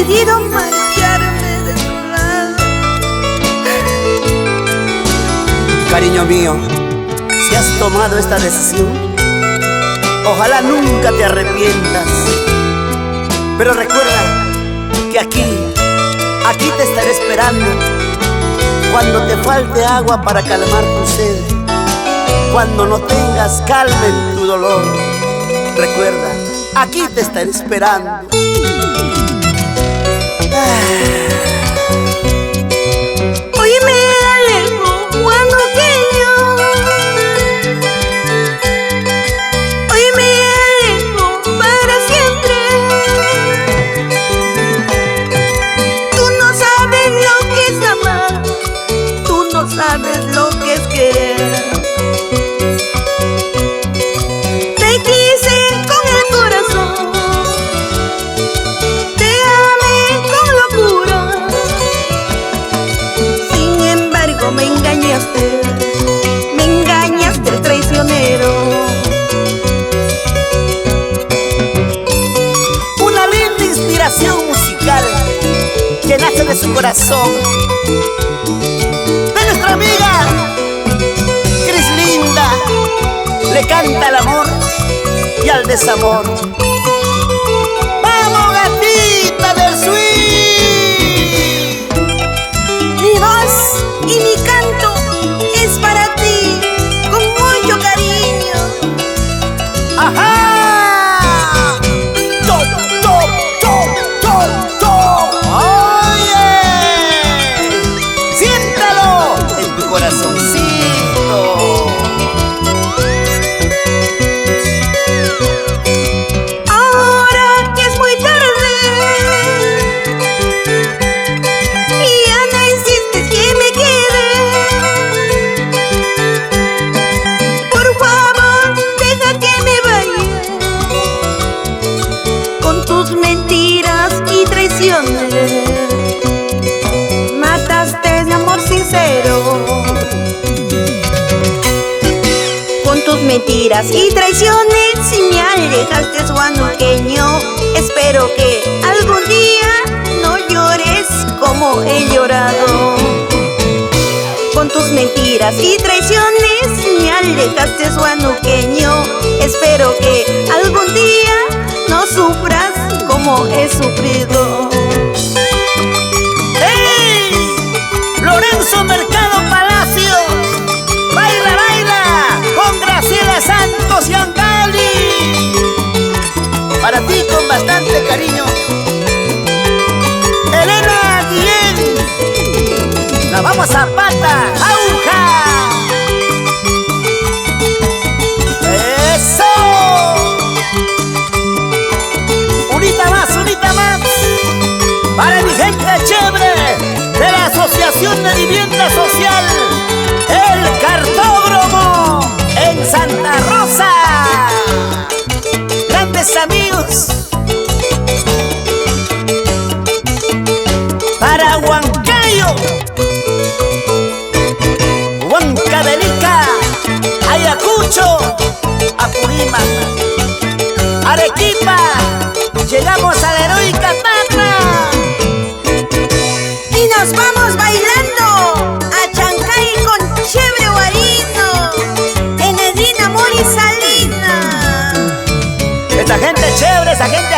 decidido marcharme de tu lado. Cariño mío, si has tomado esta decisión, ojalá nunca te arrepientas. Pero recuerda que aquí te estaré esperando. Cuando te falte agua para calmar tu sed, cuando no tengas calma en tu dolor, recuerda, aquí te estaré esperando. Hoy me alejo, huanuqueño. Hoy me alejo para siempre. Tú no sabes lo que es amar, tú no sabes lo que es querer. Te quise con el corazón, te amé con locura. Sin embargo me engañaste traicionero. Una linda inspiración musical que nace de su corazón, de nuestra amiga Cris Linda. Le canta al amor y al desamor. ¡Vamos, gatita del swing! Mi voz y mi canto es para ti, con mucho cariño. ¡Ajá! ¡Top, top, top, top, top! ¡Oye! ¡Siéntalo en tu corazoncito! Ahora que es muy tarde y ya no insistes que me quede, por favor deja que me vaya con tus mentiras y traiciones. Mataste mi amor sincero con tus mentiras y traiciones, y me alejaste, huanuqueño. Espero que algún día no llores como he llorado. Con tus mentiras y traiciones me alejaste, huanuqueño. Espero que algún día no sufras como he sufrido. ¡Hey! Lorenzo Mercado Palacio, baila, baila con Graciela Santos y Angali. Para ti con bastante cariño, Elena Guillén. La vamos a pata, ¡auja! ¡Eso! Unita más, unita más. Para mi gente chévere de la Asociación de Vivienda Social El Cartódromo en Santa Rosa. Grandes amigos. Para Huancayo, Huancavelica, Ayacucho, Apurímac, Arequipa. Llegamos a la heroica Tacna. Y nos vamos bailando a Chancay con Chévere Guarino, en Edina, Mori, Salina. Esa gente chévere, esa gente